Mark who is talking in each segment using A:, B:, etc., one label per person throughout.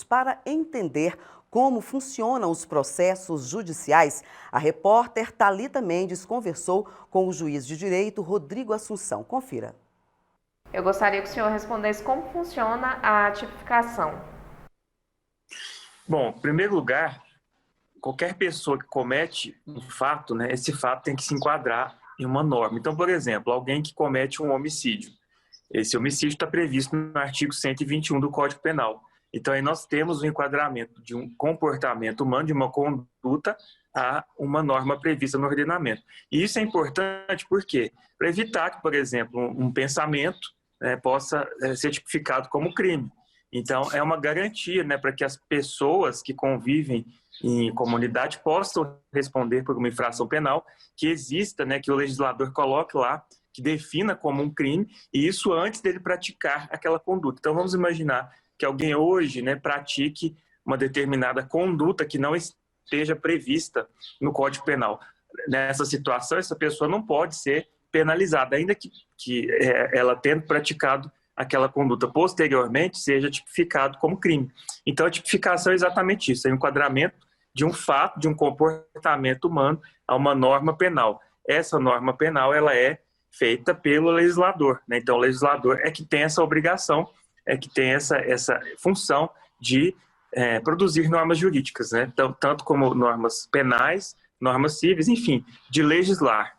A: Para entender como funcionam os processos judiciais, a repórter Thalita Mendes conversou com o juiz de direito Rodrigo Assunção. Confira.
B: Eu gostaria que o senhor respondesse como funciona a tipificação.
C: Bom, em primeiro lugar, qualquer pessoa que comete um fato, né, esse fato tem que se enquadrar em uma norma. Então, por exemplo, alguém que comete um homicídio. Esse homicídio está previsto no artigo 121 do Código Penal. Então, aí nós temos o enquadramento de um comportamento humano, de uma conduta, a uma norma prevista no ordenamento. E isso é importante por quê? Para evitar que, por exemplo, um pensamento possa ser tipificado como crime. Então, é uma garantia, né, para que as pessoas que convivem em comunidade possam responder por uma infração penal, que exista, né, que o legislador coloque lá, que defina como um crime, e isso antes dele praticar aquela conduta. Então, vamos imaginar que alguém hoje, né, pratique uma determinada conduta que não esteja prevista no Código Penal. Nessa situação, essa pessoa não pode ser penalizada, ainda que ela tendo praticado aquela conduta posteriormente seja tipificado como crime. Então, a tipificação é exatamente isso, é o enquadramento de um fato, de um comportamento humano a uma norma penal. Essa norma penal, ela é feita pelo legislador, né? Então, o legislador é que tem essa obrigação, é que tem essa função de produzir normas jurídicas, né? Então, tanto como normas penais, normas cíveis, enfim, de legislar.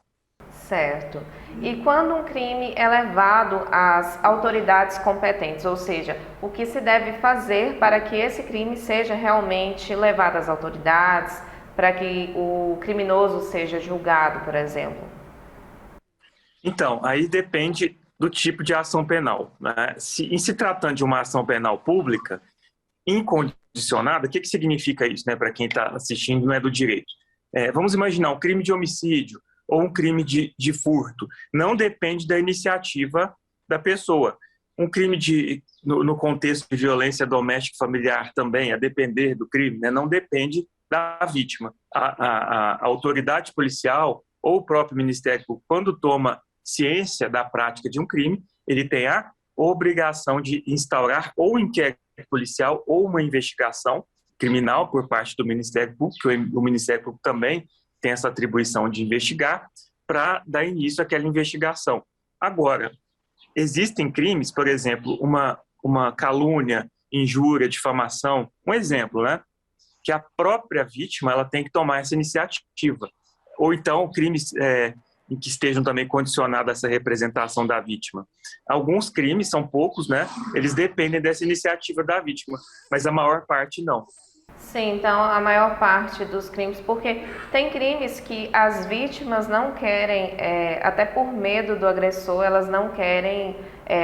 B: Certo. E quando um crime é levado às autoridades competentes, ou seja, o que se deve fazer para que esse crime seja realmente levado às autoridades, para que o criminoso seja julgado, por exemplo?
C: Então, aí depende do tipo de ação penal, né? Em se tratando de uma ação penal pública, incondicionada, o que significa isso, né, para quem está assistindo, não é do direito? Vamos imaginar um crime de homicídio ou um crime de furto. Não depende da iniciativa da pessoa. Um crime no contexto de violência doméstica e familiar também, a depender do crime, né, não depende da vítima. A autoridade policial ou o próprio Ministério Público, quando toma ciência da prática de um crime, ele tem a obrigação de instaurar ou um inquérito policial ou uma investigação criminal por parte do Ministério Público, que o Ministério Público também tem essa atribuição de investigar, para dar início àquela investigação. Agora, existem crimes, por exemplo, uma calúnia, injúria, difamação, um exemplo, né? Que a própria vítima ela tem que tomar essa iniciativa. Ou então, crimes em que estejam também condicionados a essa representação da vítima. Alguns crimes, são poucos, né? Eles dependem dessa iniciativa da vítima, mas a maior parte não.
B: Sim, então a maior parte dos crimes, porque tem crimes que as vítimas não querem, até por medo do agressor, elas não querem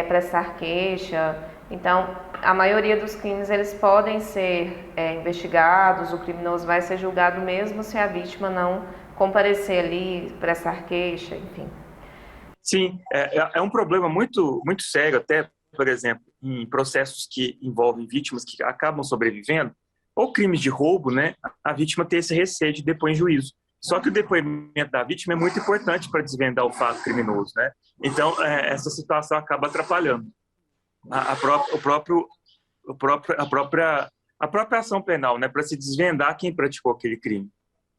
B: prestar queixa. Então, a maioria dos crimes eles podem ser investigados, o criminoso vai ser julgado mesmo se a vítima não comparecer ali, prestar queixa, enfim.
C: Sim, é um problema muito, muito sério, até, por exemplo, em processos que envolvem vítimas que acabam sobrevivendo, ou crimes de roubo, né, a vítima tem esse receio de depor em juízo. Só que o depoimento da vítima é muito importante para desvendar o fato criminoso, né? Então, essa situação acaba atrapalhando a própria ação penal, né, para se desvendar quem praticou aquele crime.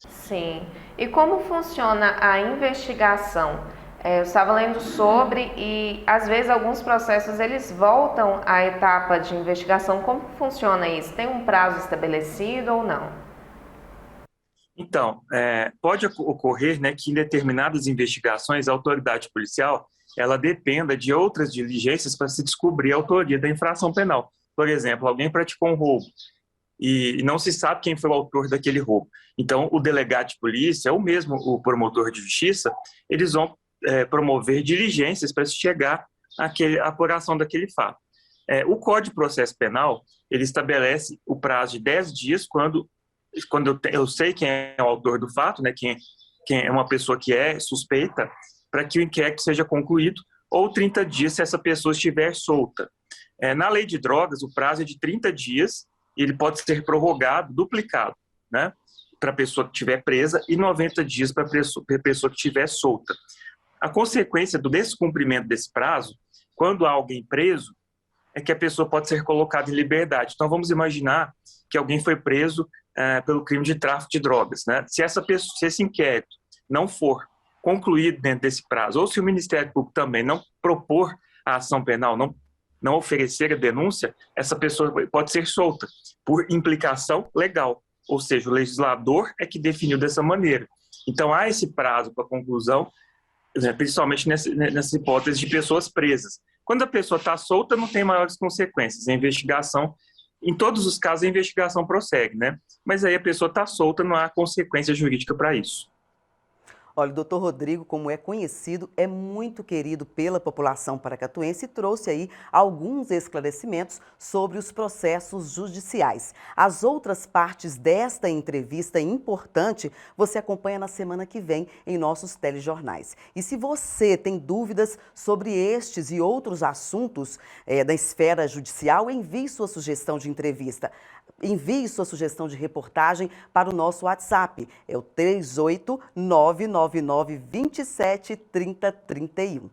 B: Sim. E como funciona a investigação? Eu estava lendo sobre e às vezes alguns processos eles voltam à etapa de investigação. Como funciona isso? Tem um prazo estabelecido ou não?
C: Então, pode ocorrer, né, que em determinadas investigações a autoridade policial ela dependa de outras diligências para se descobrir a autoria da infração penal. Por exemplo, alguém praticou um roubo e não se sabe quem foi o autor daquele roubo. Então, o delegado de polícia ou mesmo o promotor de justiça, eles vão promover diligências para se chegar à apuração daquele fato. O Código de Processo Penal, ele estabelece o prazo de 10 dias quando eu sei quem é o autor do fato, né, quem é uma pessoa que é suspeita, para que o inquérito seja concluído, ou 30 dias se essa pessoa estiver solta. Na lei de drogas, o prazo é de 30 dias e ele pode ser prorrogado, duplicado, né, para a pessoa que estiver presa e 90 dias para a pessoa que estiver solta. A consequência do descumprimento desse prazo, quando há alguém preso, é que a pessoa pode ser colocada em liberdade. Então, vamos imaginar que alguém foi preso pelo crime de tráfico de drogas, né? Se esse inquérito não for concluído dentro desse prazo, ou se o Ministério Público também não propor a ação penal, não oferecer a denúncia, essa pessoa pode ser solta por implicação legal. Ou seja, o legislador é que definiu dessa maneira. Então, há esse prazo para conclusão, né, principalmente nessa hipótese de pessoas presas. Quando a pessoa está solta, não tem maiores consequências. A investigação, em todos os casos, a investigação prossegue, né? Mas aí a pessoa está solta, não há consequência jurídica para isso.
A: Olha, o doutor Rodrigo, como é conhecido, é muito querido pela população paracatuense e trouxe aí alguns esclarecimentos sobre os processos judiciais. As outras partes desta entrevista importante você acompanha na semana que vem em nossos telejornais. E se você tem dúvidas sobre estes e outros assuntos da esfera judicial, envie sua sugestão de entrevista. Envie sua sugestão de reportagem para o nosso WhatsApp, é o 38999273031.